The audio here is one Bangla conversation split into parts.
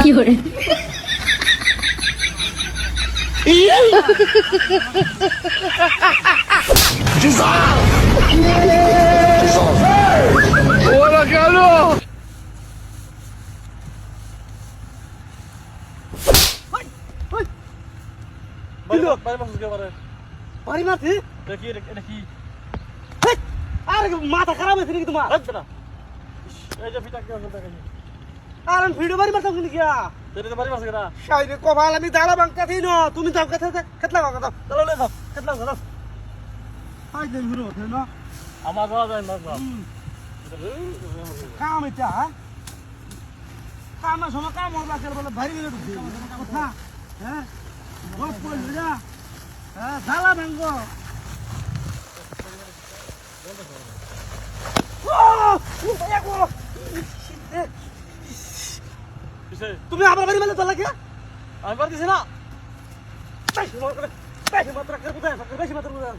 fiore, ¡Hola, Carlos! বাড়ি মারছি আরে মাথা খারাপ হয়েছে নাকি তোমার আর আমি ভিডিও বাড়ি মারতাম কিন্তু কিয়া সাইডে কপাল আমি দাঁড়া বাঙ্কা দিই না তুমি যাও কথা খেতলা কথা দাও চলো লে যাও খেতলা কথা দাও হাই দেন ভিডিও ওঠে না আমার বাবা যায় না কাম এটা কাম সময় কাম হবে আজকাল বলে ভারী গেলে কথা হ্যাঁ গপ করে যা হ্যাঁ জ্বালা ভাঙ্গ তুমি আমার বাড়ি মেলে চলে কে আমি পারতেছি না বেশি মাত্রা করে বুঝায় বেশি মাত্রা বুঝায়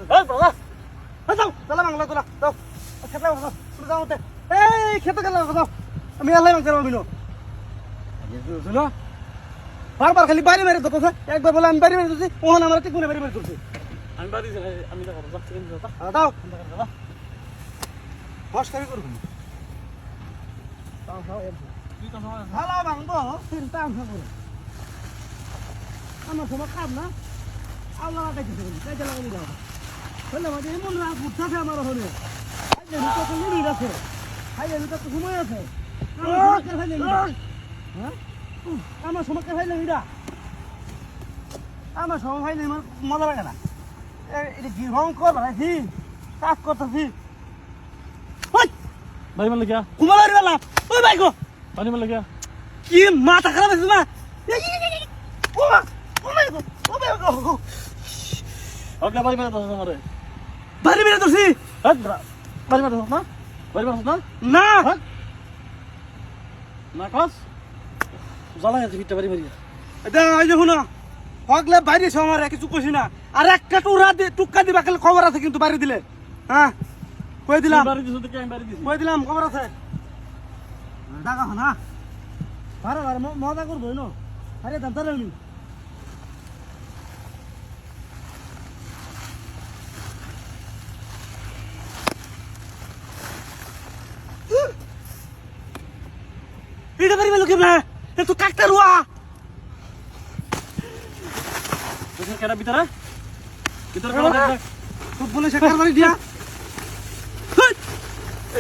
যাও চলা বাংলা তোলা যাও খেতে যাও তুমি যাও মতে এই খেতে গেল যাও আমি আল্লাহ মাংস পাবি না শুনো বারবার খালি বাড়ি মেরে ধরতেছে একবার বলে আমি বাড়ি মেরে ধরছি ওখানে আমার ঠিক মনে বাড়ি মেরে ধরছি আমি পারতেছি না আমি তো করব দাও হস করে করবো ভালো ভাঙবো চিন্তা করে আমার সময় খাব না আল্লাহ লাগাইতেছে কাজে লাগাই দাও বললে মাঝে এমন রাত উঠতেছে আমার হলে লিমিট আছে খাইলে তো সময় আছে হ্যাঁ আমার সময় খাইলে এটা আমার সময় খাইলে আমার মজা লাগে না এটা কি ভয়ঙ্কর বানাইছি কাজ করতেছি ভাই মানে কি কুমারের বেলা ওই ভাই গো পানি মানে কি কি মাথা খারাপ আছে না ও ভাই গো ও ভাই গো ওকে ভাই মানে দাও আমারে বাড়ি মেরে ধরছি হ্যাঁ ভাই মানে দাও না ভাই মানে না না না কাজ জ্বালা আছে ভিতরে বাড়ি বাড়ি এটা এই যে শুনো হগলে বাইরে এসে আমার কিছু কইছি না আর একটা টুক্কা দিবা খালি খবর আছে কিন্তু বাড়ি দিলে হ্যাঁ কই দিলাম বাড়ি দিছো দেখে আমি বাড়ি দিছি কই দিলাম খবর আছে টাকা না ভালো ভালো মজা করবো না আরে দাম তাহলে নি এটা বাড়ি মেলো কেমন একটু কাকটা রুয়া দেখেন কেন ভিতরে ভিতরে খুব বলে শেখার বাড়ি দিয়া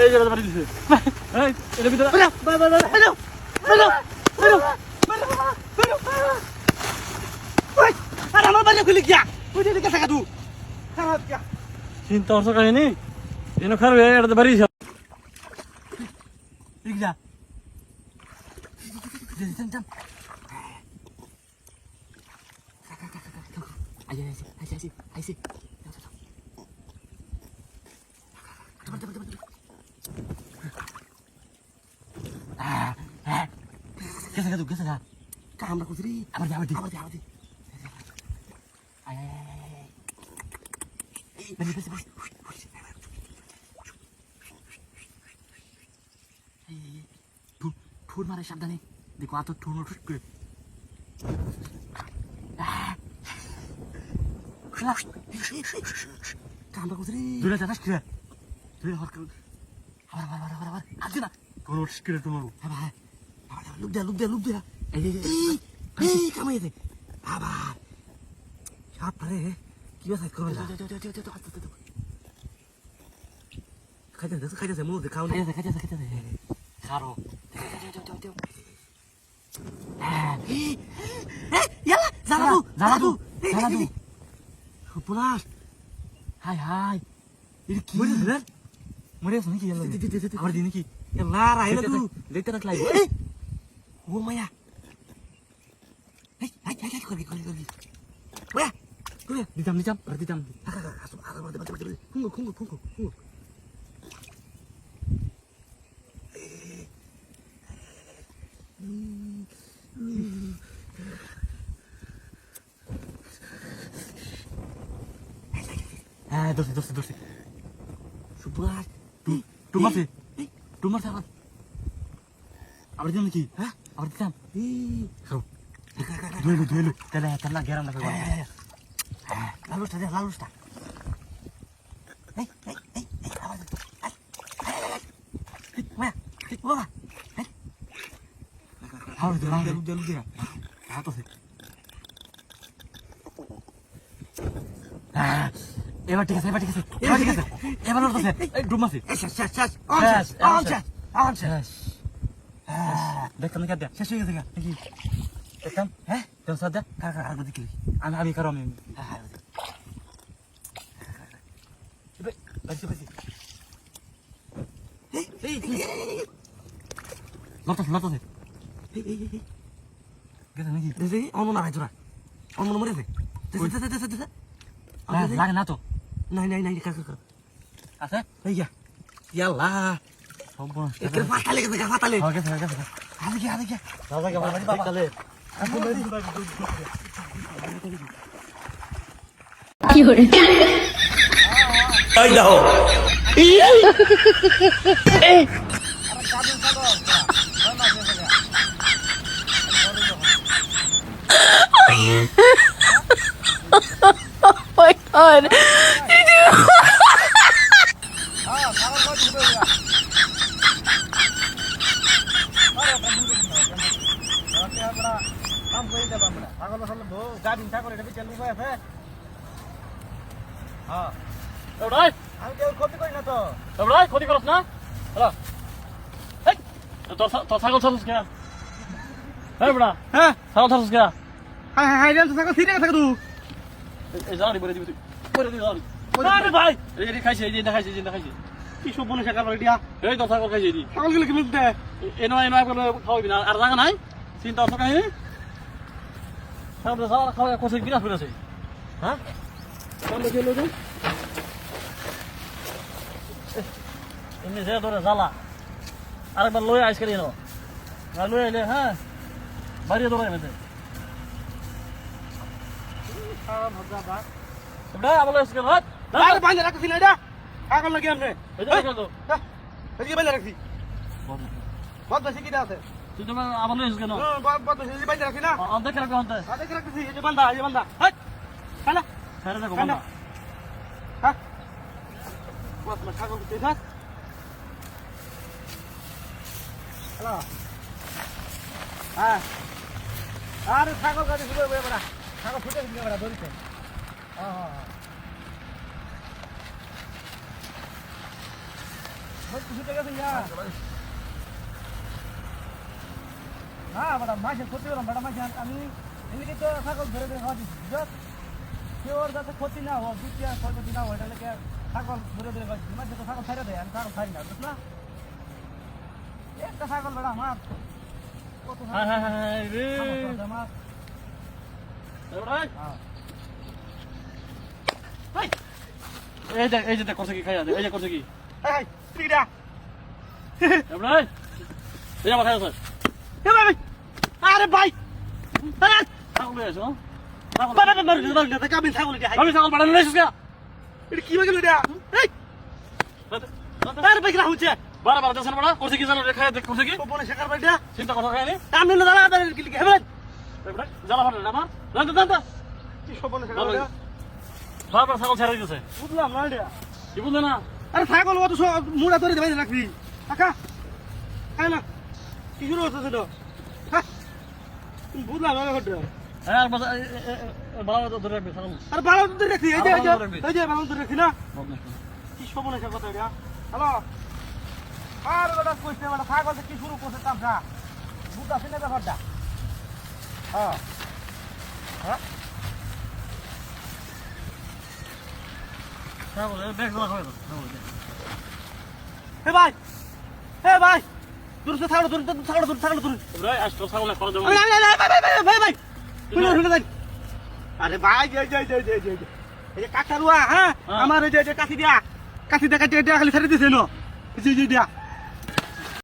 এই যে বাড়ি দিছে এই এর ভিতরে আরে আমার বাড়ি খুলে গিয়া ওই দিকে থাকা তুই খারাপ গিয়া চিন্তা করছো কাহিনী এনে খারাপ এটা বাড়ি দিছে ঠিক যা Gesa ga. Kamera ku sini. Amar di. Ay. Beri. ঠুর মারে সাবধানে দেখো এত ঠুর করে কামড়া কুচরি দুলা জানাস কি তুই হর আবার আজ না কোন স্ক্রিনে তোমার হ্যাঁ লুক দে এই কামাই দে আবার সাপ রে কি বাস করবে না খাইতে মুখ দেখাও না খাইতে খারো ইয়ালা জানাদু সুপুলাস হাই এর কি মরে আছে নাকি ইয়ালা আবার দিন কি ইয়ালা রাইলা তু দেখতে রাখলাই ও মায়া হাই করবি ওয়া দিতাম খুঙ্গো হ্যাঁ দোস্ত সুপুলাস টুমার আবার দিন কি হ্যাঁ আর দিতাম ধুইলু তেলা গেরাম রাখো লালুসটা দে লালুসটা এই আওয়াজ বাবা হাউ দে হাত আছে এবার ঠিক আছে এবার লড়তেছে এই ডুব মারছে দেখতাম না কেটে শেষ হয়ে গেছে নাকি দেখতাম হ্যাঁ তো সাদা কাকা আর দেখলি আমি কারো আমি বাসি লড়তেছে গেছে নাকি অন্য না ভাই তোরা অন্য মরেছে লাগে না তো নাই কাকা আছে এই ইয়াল্লা একের ফাটালে গেছে আগে বাবা কি করে এই দাও my god ক্ষতি করি না তো ক্ষতি করছ না তোর ছাগল ছাড়ছিস কে বড়া হ্যাঁ ছাগল ছাড়ছিস কে হাই তো থাকো ঠিক আছে তুই এই জানি বলে দিবি তুই বলে দিবি জানি আরে ভাই এই খাইছে এই দেখাইছে কি সব বনে শাকা করে দিয়া এই তো ছাগল খাইছে দি ছাগল গুলো কি মিলতে এনো করে খাওয়াবি না আর জায়গা নাই চিন্তা অত কাহিনী সামনে যাওয়া খাওয়া কোথায় বিনা ফিরেছে হ্যাঁ সামনে গেল যে এমনি যে ধরে জ্বালা আরেকবার লয়ে আইস করি না লয়ে আইলে হ্যাঁ বাড়িয়ে ধরে এমনি আবার লয়ে আসছে ভাত আরে বাইরে রাখছি না এটা ছাগল লাগি আমনে এই যে দেখো এদিকে বাইরে রাখছি কত বেশি কিটা আছে তুই তো আবার লয়ে আসছিস কেন কত বেশি বাইরে রাখছি না দেখে রাখবো আনতে দেখে রাখছি এই যে বান্দা হাই খানা ফেরে দেখো খানা হ্যাঁ কত না ছাগল তুই থাক হ্যালো হ্যাঁ আরে ছাগল কাটে শুরু হবে বড়া ছাগল ছুটে দিবে বড়া ধরিতে হ্যাঁ ছুটে গেছে না বড়া মাসে ক্ষতি হলাম বড়া মাসে আমি এমনিতে তো ছাগল ধরে খাওয়া দিচ্ছি বুঝছ কেউ ওর যাতে ক্ষতি না হোক দ্বিতীয় ক্ষতি না হয় তাহলে ছাগল ধরে খাওয়া দিচ্ছি মাসে তো ছাগল ছাড়ে দেয় আমি ছাগল ছাড়ি না বুঝছ না একটা ছাগল বড়া আমার কত রে আমার এই যে করছে কি খাইয়া দে এই যে করছে কি এই টিডা এবারে এই আমার খাইয়া স্যার ভাই আরে ভাই ছাগল লয়ে আসো বাবা মার না কাবিন ছাগল এটা আমি ছাগল বাড়ানো লইছিস কা এটা কি লাগে এটা এই আরে ভাই কি হচ্ছে বারবার দেশন বড়া করছে কি জানো খাইয়া দেখ করছে কি কোপনে শেখার বাইটা চিন্তা কথা খাইনি আমি না দাঁড়া দাঁড়া কি লিখে হেবেন এবারে জ্বালা ফাটে না আমার জানতো কি সপনে শেখার বাইটা বারবার ছাগল ছেড়ে দিতেছে বুঝলাম না এটা কি বুঝলে না আরে ছাগল অত মুড়া ধরে দেবে রাখবি কাকা খাই না কি শুরু হচ্ছে তো হ্যাঁ বুঝলাম না ঘটে আর বাবা তো ধরে রাখবে ছাগল আরে ভালো তো রাখছি এই যে ভালো তো রাখছি না কি সপনে শেখার কথা এটা হ্যালো আর ওটা কইছে মানে ছাগল কি শুরু করছে তামসা বুঝা শুনে ব্যাপারটা হ্যাঁ হ্যাঁ ছাগল দেখ না খাবে তো হে ভাই দূর से ছাগল দূর ভাই আজ তো ছাগল করে দেব ভাই শুনে যাই আরে ভাই এই যে কাকারুয়া হ্যাঁ আমার এই যে কাঠি দিয়া কাঠি খালি ছেড়ে দিছে নো জি দিয়া